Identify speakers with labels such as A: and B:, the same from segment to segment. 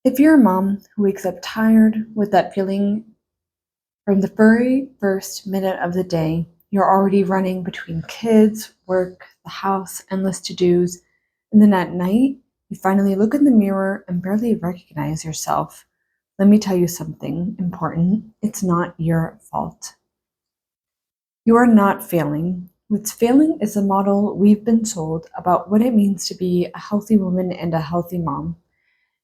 A: If you're a mom who wakes up tired with that feeling from the very first minute of the day, you're already running between kids, work, the house, endless to dos, and then at night, you finally look in the mirror and barely recognize yourself. Let me tell you something important. It's not your fault. You are not failing. What's failing is the model we've been sold about what it means to be a healthy woman and a healthy mom.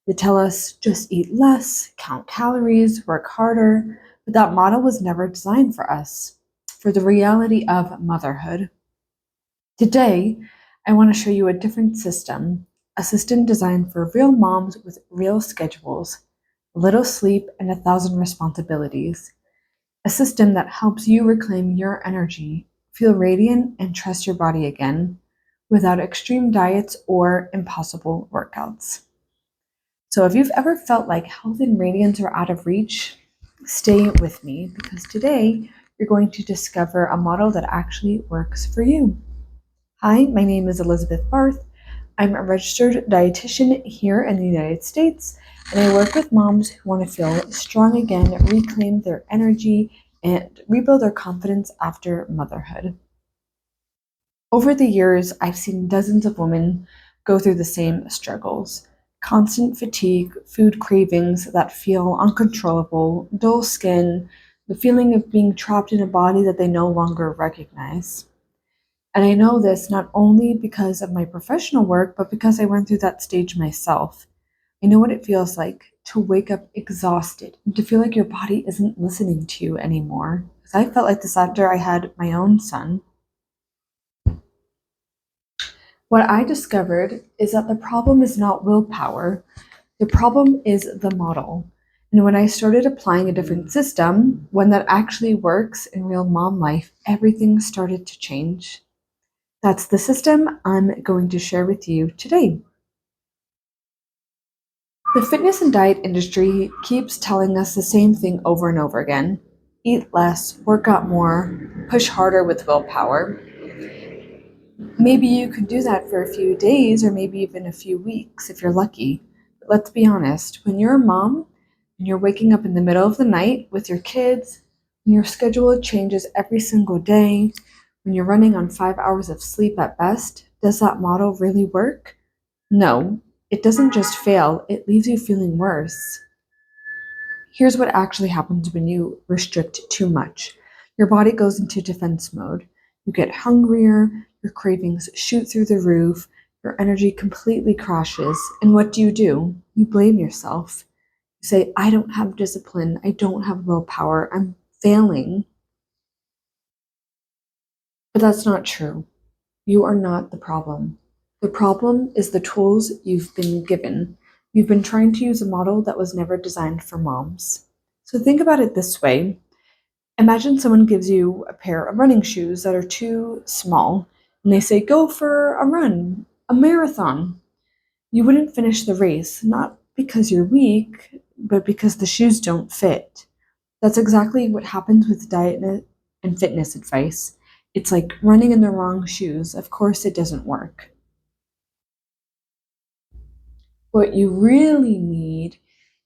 A: They tell us just eat less, count calories, work harder, but that model was never designed for us, for the reality of motherhood. Today, I want to show you a different system, a system designed for real moms with real schedules, little sleep, and 1,000 responsibilities. A system that helps you reclaim your energy, feel radiant, and trust your body again without extreme diets or impossible workouts. So, if you've ever felt like health and radiance are out of reach, stay with me because today you're going to discover a model that actually works for you. Hi, my name is Elizabeth Barr. I'm a registered dietitian here in the United States, and I work with moms who want to feel strong again, reclaim their energy, and rebuild their confidence after motherhood. Over the years, I've seen dozens of women go through the same struggles: constant fatigue, food cravings that feel uncontrollable, dull skin, the feeling of being trapped in a body that they no longer recognize. And I know this not only because of my professional work, but because I went through that stage myself. I know what it feels like to wake up exhausted and to feel like your body isn't listening to you anymore. Because I felt like this after I had my own son. What I discovered is that the problem is not willpower, the problem is the model. And when I started applying a different system, one that actually works in real mom life, everything started to change. That's the system I'm going to share with you today. The fitness and diet industry keeps telling us the same thing over and over again: eat less, work out more, push harder with willpower. Maybe you could do that for a few days or maybe even a few weeks if you're lucky. But let's be honest, when you're a mom and you're waking up in the middle of the night with your kids, when your schedule changes every single day, when you're running on 5 hours of sleep at best, does that model really work? No, it doesn't just fail, it leaves you feeling worse. Here's what actually happens when you restrict too much: your body goes into defense mode. You get hungrier, your cravings shoot through the roof, your energy completely crashes. And what do? You blame yourself. You say, I don't have discipline, I don't have willpower, I'm failing. But that's not true. You are not the problem. The problem is the tools you've been given. You've been trying to use a model that was never designed for moms. So think about it this way. Imagine someone gives you a pair of running shoes that are too small, and they say, go for a run, a marathon. You wouldn't finish the race, not because you're weak, but because the shoes don't fit. That's exactly what happens with diet and fitness advice. It's like running in the wrong shoes. Of course, it doesn't work. What you really need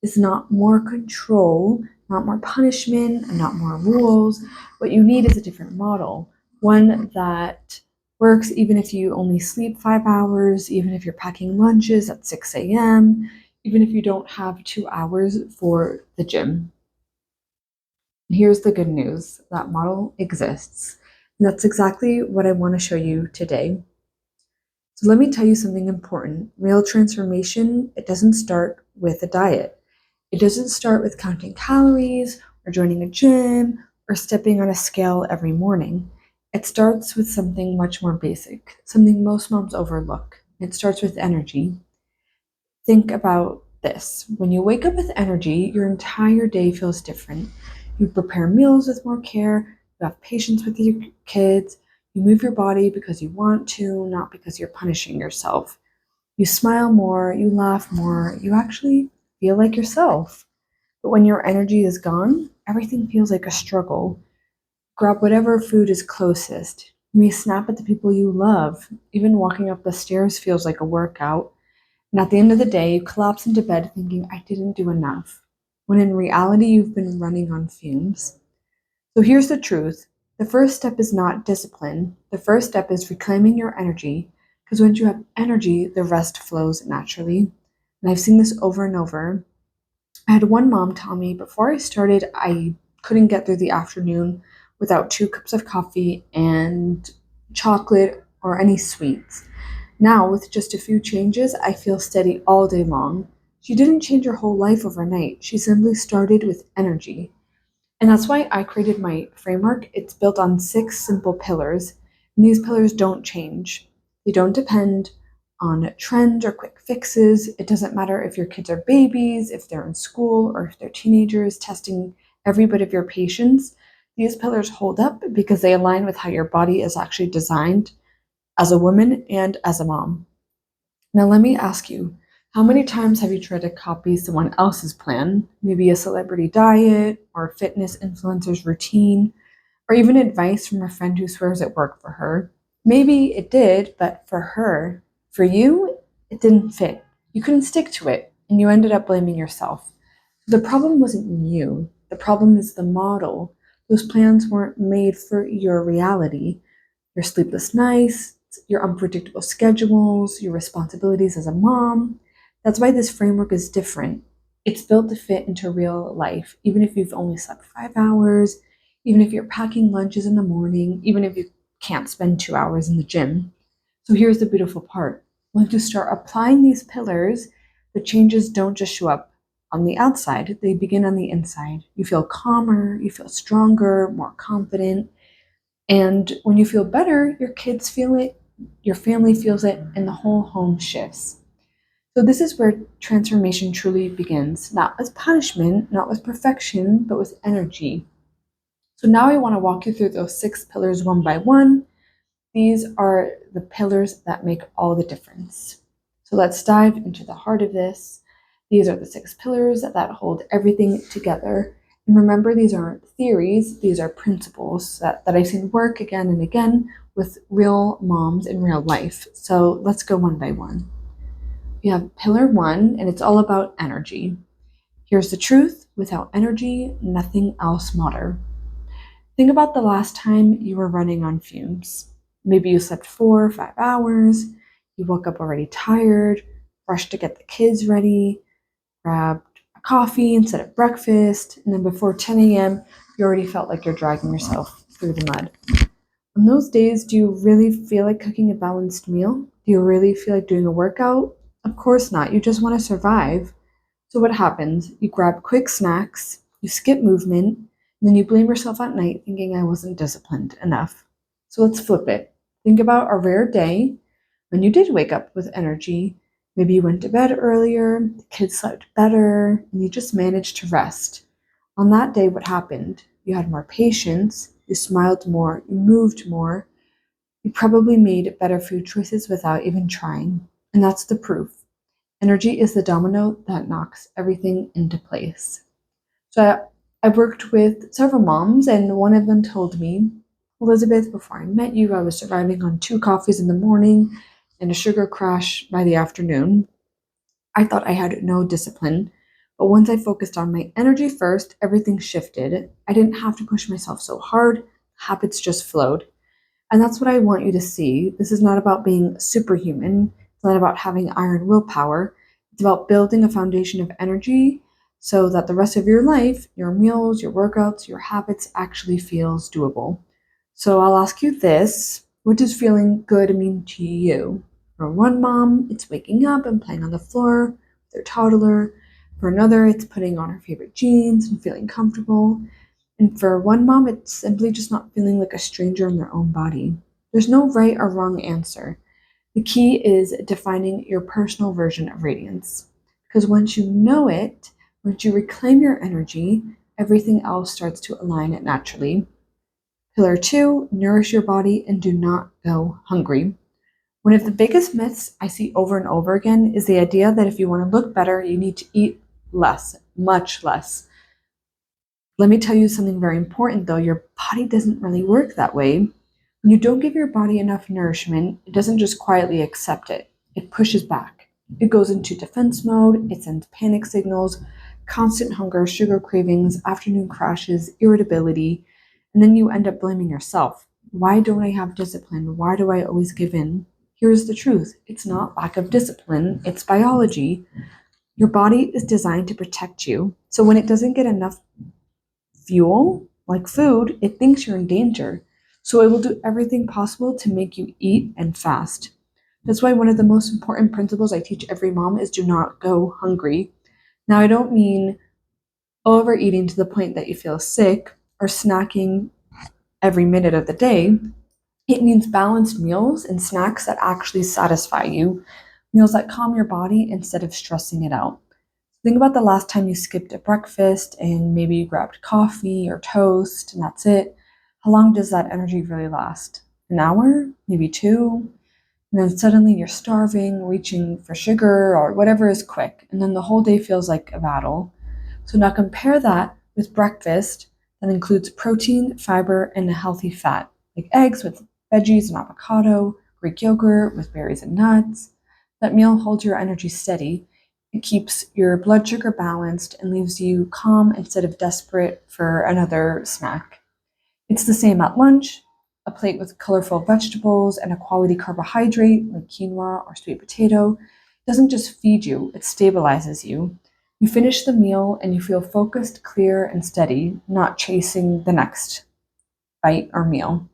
A: is not more control, not more punishment, and not more rules. What you need is a different model, one that works even if you only sleep 5 hours, even if you're packing lunches at 6 a.m., even if you don't have 2 hours for the gym. Here's the good news: that model exists. And that's exactly what I want to show you today. So let me tell you something important. Real transformation, it doesn't start with a diet. It doesn't start with counting calories or joining a gym or stepping on a scale every morning. It starts with something much more basic, something most moms overlook. It starts with energy. Think about this. When you wake up with energy, your entire day feels different. You prepare meals with more care, you have patience with your kids, you move your body because you want to, not because you're punishing yourself. You smile more, you laugh more, you actually feel like yourself. But when your energy is gone, everything feels like a struggle. Grab whatever food is closest. You may snap at the people you love. Even walking up the stairs feels like a workout. And at the end of the day, you collapse into bed thinking, I didn't do enough, when in reality, you've been running on fumes. So here's the truth. The first step is not discipline. The first step is reclaiming your energy, because once you have energy, the rest flows naturally. And I've seen this over and over. I had one mom tell me before I started, I couldn't get through the afternoon without 2 cups of coffee and chocolate or any sweets. Now, with just a few changes, I feel steady all day long. She didn't change her whole life overnight. She simply started with energy. And that's why I created my framework. It's built on 6 simple pillars, and these pillars don't change. They don't depend on trends or quick fixes. It doesn't matter if your kids are babies, if they're in school, or if they're teenagers, testing every bit of your patience. These pillars hold up because they align with how your body is actually designed as a woman and as a mom. Now, let me ask you, how many times have you tried to copy someone else's plan? Maybe a celebrity diet or a fitness influencer's routine, or even advice from a friend who swears it worked for her. Maybe it did, but for her, for you, it didn't fit. You couldn't stick to it, and you ended up blaming yourself. The problem wasn't you. The problem is the model. Those plans weren't made for your reality. Your sleepless nights, your unpredictable schedules, your responsibilities as a mom. That's why this framework is different. It's built to fit into real life, even if you've only slept 5 hours, even if you're packing lunches in the morning, even if you can't spend 2 hours in the gym. So here's the beautiful part. Once you start applying these pillars, the changes don't just show up on the outside, they begin on the inside. You feel calmer, you feel stronger, more confident. And when you feel better, your kids feel it, your family feels it, and the whole home shifts. So, this is where transformation truly begins, not with punishment, not with perfection, but with energy. So, now I want to walk you through those 6 pillars one by one. These are the pillars that make all the difference. So, let's dive into the heart of this. These are the 6 pillars that hold everything together. And remember, these aren't theories, these are principles that I've seen work again and again with real moms in real life. So let's go one by one. We have pillar 1, and it's all about energy. Here's the truth: without energy, nothing else matters. Think about the last time you were running on fumes. Maybe you slept 4 or 5 hours, you woke up already tired, rushed to get the kids ready, grabbed a coffee instead of breakfast, and then before 10 a.m., you already felt like you're dragging yourself through the mud. On those days, do you really feel like cooking a balanced meal? Do you really feel like doing a workout? Of course not. You just want to survive. So what happens? You grab quick snacks, you skip movement, and then you blame yourself at night thinking I wasn't disciplined enough. So let's flip it. Think about a rare day when you did wake up with energy. Maybe you went to bed earlier, the kids slept better, and you just managed to rest. On that day, what happened? You had more patience, you smiled more, you moved more, you probably made better food choices without even trying. And that's the proof. Energy is the domino that knocks everything into place. So I worked with several moms, and one of them told me, Elizabeth, before I met you, I was surviving on 2 coffees in the morning and a sugar crash by the afternoon. I thought I had no discipline, but once I focused on my energy first, everything shifted. I didn't have to push myself so hard, habits just flowed. And that's what I want you to see. This is not about being superhuman. It's not about having iron willpower. It's about building a foundation of energy so that the rest of your life, your meals, your workouts, your habits actually feels doable. So I'll ask you this. What does feeling good mean to you? For one mom, it's waking up and playing on the floor with their toddler. For another, it's putting on her favorite jeans and feeling comfortable. And for one mom, it's simply just not feeling like a stranger in their own body. There's no right or wrong answer. The key is defining your personal version of radiance. Because once you know it, once you reclaim your energy, everything else starts to align it naturally. Pillar 2, nourish your body and do not go hungry. One of the biggest myths I see over and over again is the idea that if you want to look better, you need to eat less, much less. Let me tell you something very important though. Your body doesn't really work that way. When you don't give your body enough nourishment, it doesn't just quietly accept it, it pushes back. It goes into defense mode, it sends panic signals, constant hunger, sugar cravings, afternoon crashes, irritability, and then you end up blaming yourself. Why don't I have discipline? Why do I always give in? Here's the truth: it's not lack of discipline, it's biology. Your body is designed to protect you. So when it doesn't get enough fuel, like food, it thinks you're in danger. So it will do everything possible to make you eat and fast. That's why one of the most important principles I teach every mom is do not go hungry. Now, I don't mean overeating to the point that you feel sick or snacking every minute of the day. It means balanced meals and snacks that actually satisfy you, meals that calm your body instead of stressing it out. Think about the last time you skipped a breakfast and maybe you grabbed coffee or toast and that's it. How long does that energy really last? An hour? Maybe two? And then suddenly you're starving, reaching for sugar or whatever is quick, and then the whole day feels like a battle. So now compare that with breakfast that includes protein, fiber, and a healthy fat, like eggs with veggies and avocado, Greek yogurt with berries and nuts. That meal holds your energy steady. It keeps your blood sugar balanced and leaves you calm instead of desperate for another snack. It's the same at lunch. A plate with colorful vegetables and a quality carbohydrate like quinoa or sweet potato doesn't just feed you, it stabilizes you. You finish the meal and you feel focused, clear, and steady, not chasing the next bite or meal.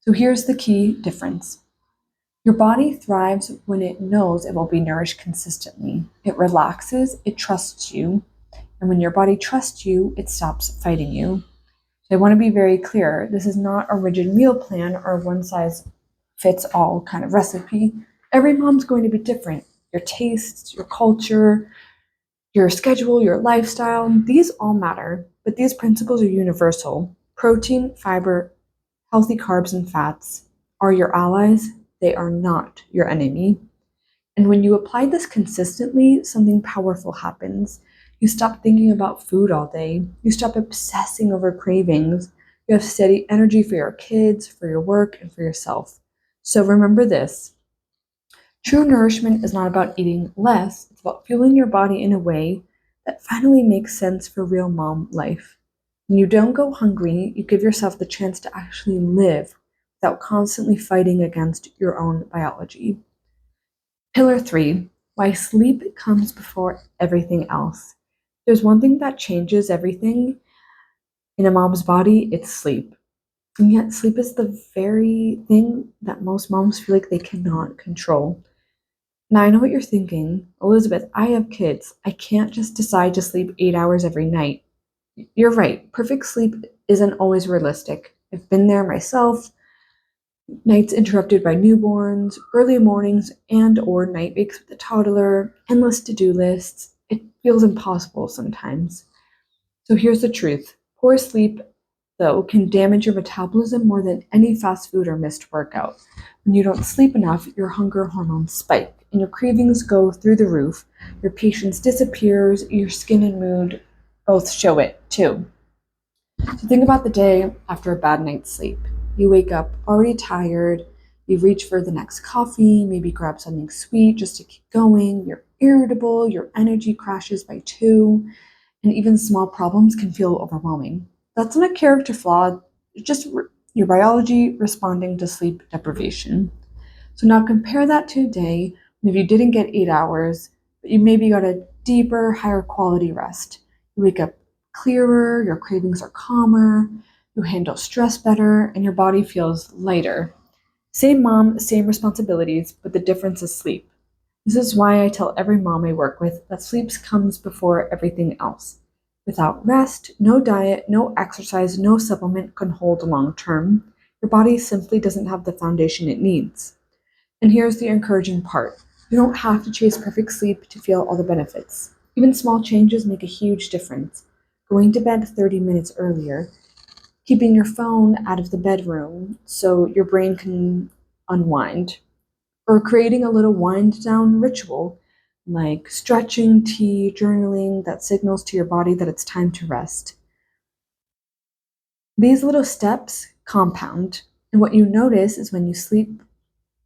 A: So here's the key difference. Your body thrives when it knows it will be nourished consistently. It relaxes, it trusts you, and when your body trusts you, it stops fighting you. So I want to be very clear. This is not a rigid meal plan or one size fits all kind of recipe. Every mom's going to be different. Your tastes, your culture, your schedule, your lifestyle, these all matter, but these principles are universal. Protein, fiber, healthy carbs, and fats are your allies. They are not your enemy. And when you apply this consistently, something powerful happens. You stop thinking about food all day. You stop obsessing over cravings. You have steady energy for your kids, for your work, and for yourself. So remember this: true nourishment is not about eating less, it's about fueling your body in a way that finally makes sense for real mom life. When you don't go hungry, you give yourself the chance to actually live without constantly fighting against your own biology. Pillar 3: why sleep comes before everything else. There's one thing that changes everything in a mom's body, it's sleep. And yet, sleep is the very thing that most moms feel like they cannot control. Now, I know what you're thinking. Elizabeth, I have kids. I can't just decide to sleep 8 hours every night. You're right. Perfect sleep isn't always realistic. I've been there myself. Nights interrupted by newborns, early mornings and or night wakes with a toddler, endless to-do lists. It feels impossible sometimes. So here's the truth. Poor sleep, though, can damage your metabolism more than any fast food or missed workout. When you don't sleep enough, your hunger hormones spike and your cravings go through the roof. Your patience disappears, your skin and mood both show it too. So think about the day after a bad night's sleep. You wake up already tired, you reach for the next coffee, maybe grab something sweet just to keep going, you're irritable, your energy crashes by two, and even small problems can feel overwhelming. That's not a character flaw, it's just your biology responding to sleep deprivation. So now compare that to a day when if you didn't get 8 hours, but you maybe got a deeper, higher quality rest. You wake up clearer, your cravings are calmer, you handle stress better, and your body feels lighter. Same mom, same responsibilities, but the difference is sleep. This is why I tell every mom I work with that sleep comes before everything else. Without rest, no diet, no exercise, no supplement can hold long term. Your body simply doesn't have the foundation it needs. And here's the encouraging part: you don't have to chase perfect sleep to feel all the benefits. Even small changes make a huge difference. Going to bed 30 minutes earlier, keeping your phone out of the bedroom so your brain can unwind, or creating a little wind down ritual like stretching, tea, journaling that signals to your body that it's time to rest. These little steps compound, and what you notice is when you sleep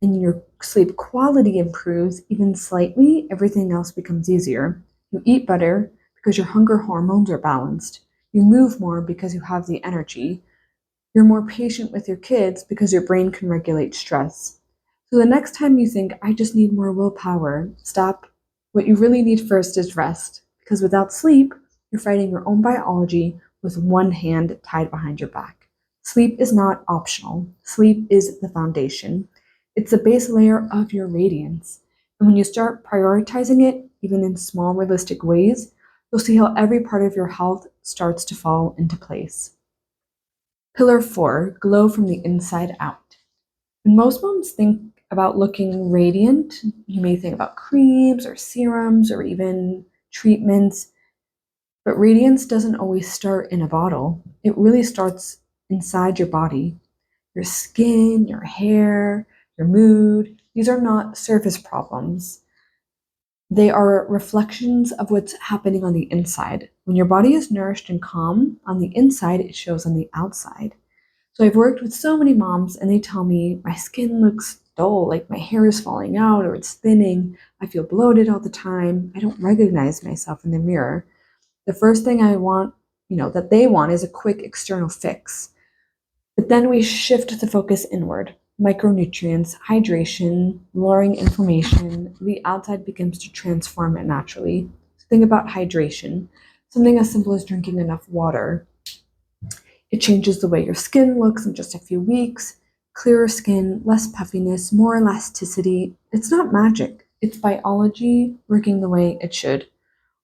A: and sleep quality improves even slightly, everything else becomes easier. You eat better because your hunger hormones are balanced. You move more because you have the energy. You're more patient with your kids because your brain can regulate stress. So the next time you think, I just need more willpower, stop. What you really need first is rest. Because without sleep, you're fighting your own biology with one hand tied behind your back. Sleep is not optional. Sleep is the foundation. It's the base layer of your radiance. And when you start prioritizing it, even in small, realistic ways, you'll see how every part of your health starts to fall into place. Pillar 4, glow from the inside out. When most moms think about looking radiant, you may think about creams or serums or even treatments, but radiance doesn't always start in a bottle. It really starts inside your body. Your skin, your hair, your mood, these are not surface problems. They are reflections of what's happening on the inside. When your body is nourished and calm on the inside, it shows on the outside. So I've worked with so many moms and they tell me my skin looks dull, like my hair is falling out or it's thinning. I feel bloated all the time. I don't recognize myself in the mirror. The first thing I want, that they want is a quick external fix. But then we shift the focus inward. Micronutrients, hydration, lowering inflammation, the outside begins to transform it naturally. So think about hydration, something as simple as drinking enough water. It changes the way your skin looks in just a few weeks. Clearer skin, less puffiness, more elasticity. It's not magic. It's biology working the way it should.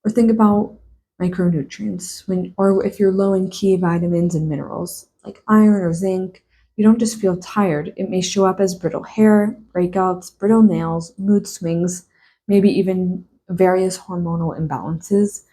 A: Or think about micronutrients, or if you're low in key vitamins and minerals, like iron or zinc, you don't just feel tired. It may show up as brittle hair, breakouts, brittle nails, mood swings, maybe even various hormonal imbalances.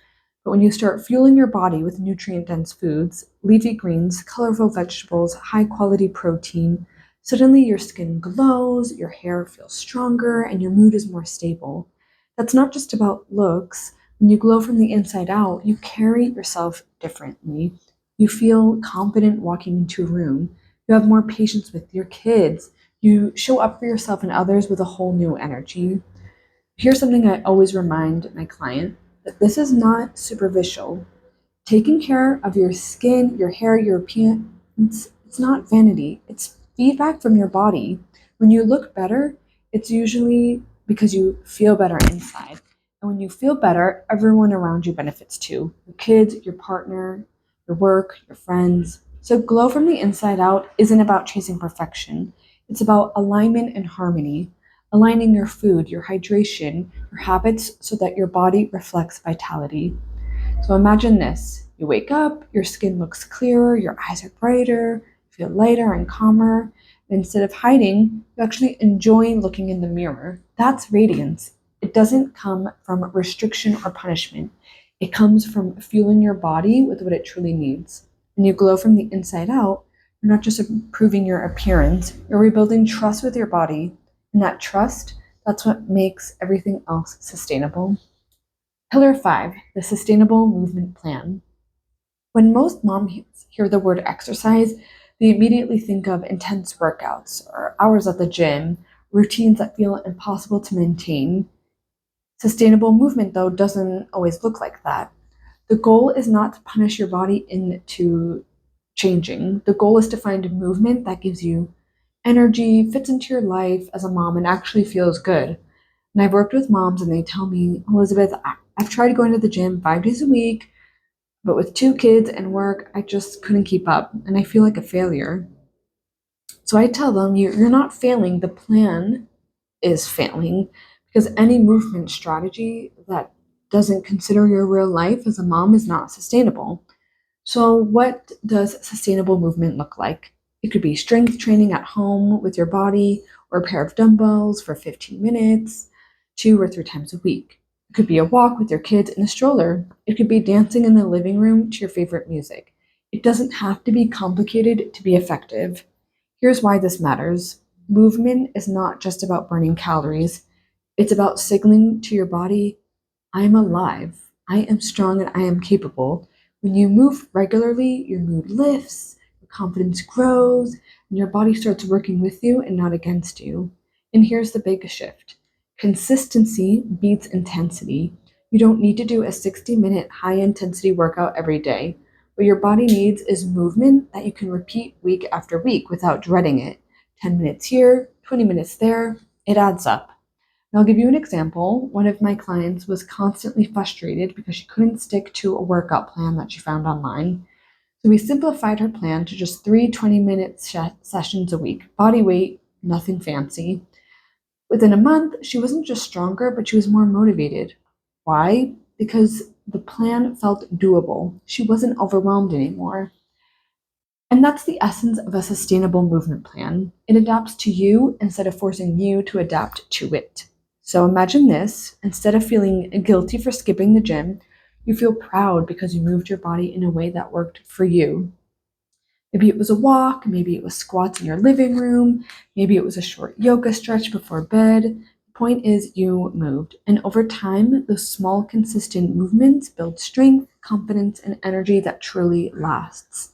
A: But when you start fueling your body with nutrient dense foods, leafy greens, colorful vegetables, high quality protein, suddenly your skin glows, your hair feels stronger, and your mood is more stable. That's not just about looks. When you glow from the inside out, you carry yourself differently. You feel confident walking into a room. You have more patience with your kids. You show up for yourself and others with a whole new energy. Here's something I always remind my client that this is not superficial. Taking care of your skin, your hair, your appearance, it's not vanity. It's feedback from your body. When you look better, it's usually because you feel better inside. And when you feel better, everyone around you benefits too. Your kids, your partner, your work, your friends. So glow from the inside out isn't about chasing perfection. It's about alignment and harmony. Aligning your food, your hydration, your habits so that your body reflects vitality. So imagine this. You wake up, your skin looks clearer, your eyes are brighter, you feel lighter and calmer. And instead of hiding, you actually enjoy looking in the mirror. That's radiance. It doesn't come from restriction or punishment. It comes from fueling your body with what it truly needs. When you glow from the inside out, you're not just improving your appearance, you're rebuilding trust with your body. And that trust, that's what makes everything else sustainable. Pillar 5, the Sustainable Movement Plan. When most moms hear the word exercise, they immediately think of intense workouts or hours at the gym, routines that feel impossible to maintain. Sustainable movement, though, doesn't always look like that. The goal is not to punish your body into changing. The goal is to find a movement that gives you energy, fits into your life as a mom, and actually feels good. And I've worked with moms and they tell me, Elizabeth, I've tried going to the gym 5 days a week, but with 2 kids and work, I just couldn't keep up and I feel like a failure. So I tell them, you're not failing, the plan is failing because any movement strategy that doesn't consider your real life as a mom is not sustainable. So, what does sustainable movement look like? It could be strength training at home with your body, or a pair of dumbbells for 15 minutes, 2 or 3 times a week. It could be a walk with your kids in a stroller. It could be dancing in the living room to your favorite music. It doesn't have to be complicated to be effective. Here's why this matters. Movement is not just about burning calories, it's about signaling to your body, I am alive, I am strong, and I am capable. When you move regularly, your mood lifts, your confidence grows, and your body starts working with you and not against you. And here's the big shift. Consistency beats intensity. You don't need to do a 60-minute high-intensity workout every day. What your body needs is movement that you can repeat week after week without dreading it. 10 minutes here, 20 minutes there, it adds up. And I'll give you an example. One of my clients was constantly frustrated because she couldn't stick to a workout plan that she found online. So we simplified her plan to just three 20-minute sessions a week. Body weight, nothing fancy. Within a month, she wasn't just stronger, but she was more motivated. Why? Because the plan felt doable. She wasn't overwhelmed anymore. And that's the essence of a sustainable movement plan. It adapts to you instead of forcing you to adapt to it. So imagine this: instead of feeling guilty for skipping the gym, you feel proud because you moved your body in a way that worked for you. Maybe it was a walk, maybe it was squats in your living room, maybe it was a short yoga stretch before bed. The point is, you moved. And over time, those small, consistent movements build strength, confidence, and energy that truly lasts.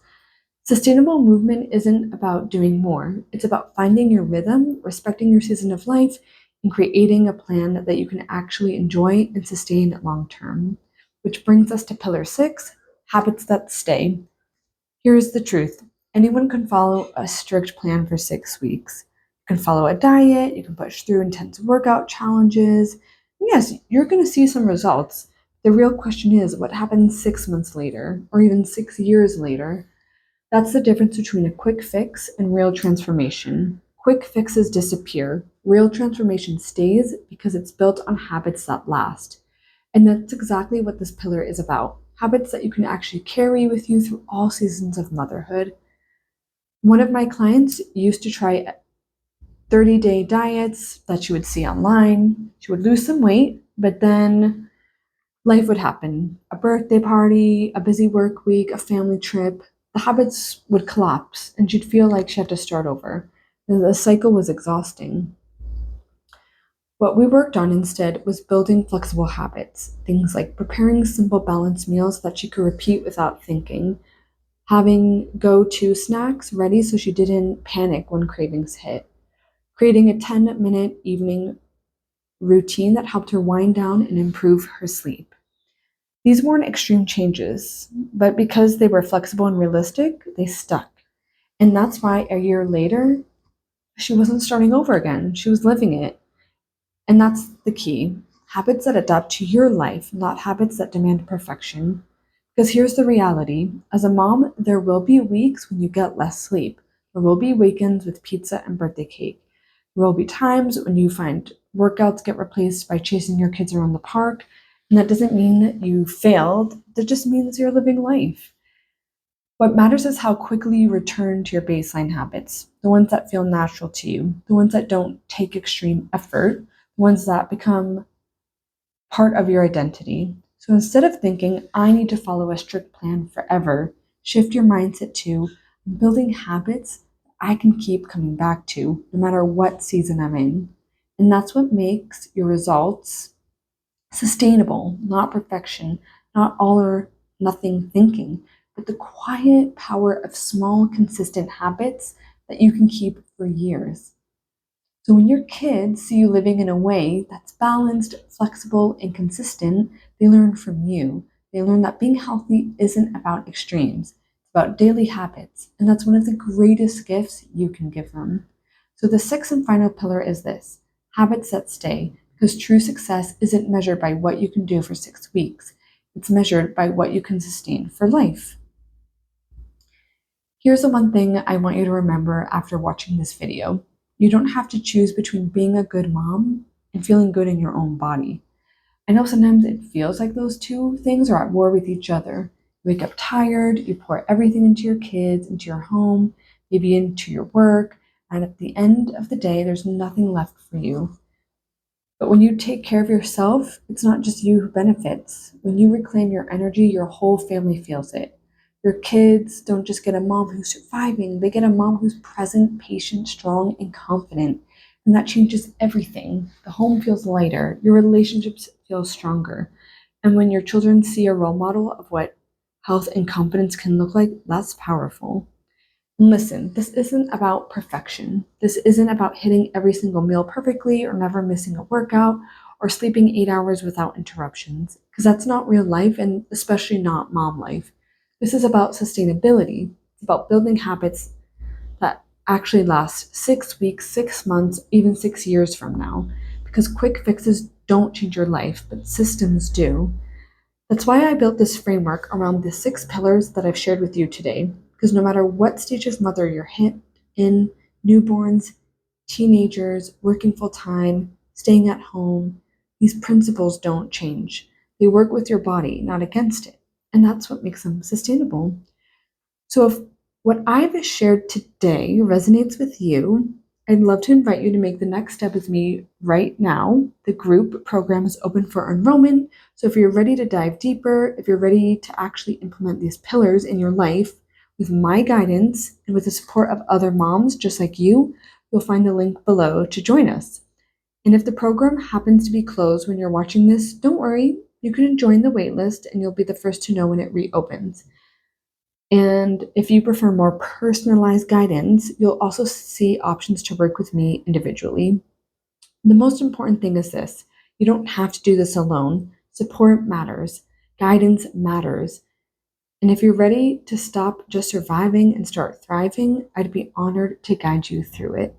A: Sustainable movement isn't about doing more, it's about finding your rhythm, respecting your season of life, and creating a plan that you can actually enjoy and sustain long term. Which brings us to pillar 6, habits that stay. Here's the truth: anyone can follow a strict plan for 6 weeks. You can follow a diet, you can push through intense workout challenges. Yes, you're going to see some results. The real question is, what happens 6 months later, or even 6 years later? That's the difference between a quick fix and real transformation. Quick fixes disappear. Real transformation stays because it's built on habits that last. And that's exactly what this pillar is about: habits that you can actually carry with you through all seasons of motherhood. One of my clients used to try 30-day diets that she would see online. She would lose some weight, but then life would happen: a birthday party, a busy work week, a family trip. The habits would collapse, and she'd feel like she had to start over. The cycle was exhausting. What we worked on instead was building flexible habits, things like preparing simple balanced meals that she could repeat without thinking, having go-to snacks ready so she didn't panic when cravings hit, creating a 10-minute evening routine that helped her wind down and improve her sleep. These weren't extreme changes, but because they were flexible and realistic, they stuck. And that's why a year later, she wasn't starting over again. She was living it. And that's the key: habits that adapt to your life, not habits that demand perfection. Because here's the reality: as a mom, there will be weeks when you get less sleep. There will be weekends with pizza and birthday cake. There will be times when you find workouts get replaced by chasing your kids around the park. And that doesn't mean that you failed, that just means you're living life. What matters is how quickly you return to your baseline habits, the ones that feel natural to you, the ones that don't take extreme effort, the ones that become part of your identity. So instead of thinking, I need to follow a strict plan forever, shift your mindset to building habits I can keep coming back to no matter what season I'm in. And that's what makes your results sustainable, not perfection, not all or nothing thinking, but the quiet power of small, consistent habits that you can keep for years. So when your kids see you living in a way that's balanced, flexible, and consistent, they learn from you. They learn that being healthy isn't about extremes, it's about daily habits. And that's one of the greatest gifts you can give them. So the sixth and final pillar is this: habits that stay. Because true success isn't measured by what you can do for 6 weeks. It's measured by what you can sustain for life. Here's the one thing I want you to remember after watching this video. You don't have to choose between being a good mom and feeling good in your own body. I know sometimes it feels like those two things are at war with each other. You wake up tired, you pour everything into your kids, into your home, maybe into your work, and at the end of the day, there's nothing left for you. But when you take care of yourself, it's not just you who benefits. When you reclaim your energy, your whole family feels it. Your kids don't just get a mom who's surviving, they get a mom who's present, patient, strong, and confident. And that changes everything. The home feels lighter, your relationships feel stronger. And when your children see a role model of what health and confidence can look like, that's powerful. And listen, this isn't about perfection. This isn't about hitting every single meal perfectly or never missing a workout or sleeping 8 hours without interruptions, because that's not real life and especially not mom life. This is about sustainability. It's about building habits that actually last 6 weeks, 6 months, even 6 years from now, because quick fixes don't change your life, but systems do. That's why I built this framework around the 6 pillars that I've shared with you today. Because no matter what stage of mother you're in, newborns, teenagers, working full time, staying at home, these principles don't change. They work with your body, not against it. And that's what makes them sustainable. So if what I've shared today resonates with you, I'd love to invite you to make the next step with me right now. The group program is open for enrollment. So if you're ready to dive deeper, if you're ready to actually implement these pillars in your life with my guidance and with the support of other moms just like you'll find the link below to join us. And if the program happens to be closed when you're watching this, don't worry. You can join the waitlist and you'll be the first to know when it reopens. And if you prefer more personalized guidance, you'll also see options to work with me individually. The most important thing is this: you don't have to do this alone. Support matters, guidance matters. And if you're ready to stop just surviving and start thriving, I'd be honored to guide you through it.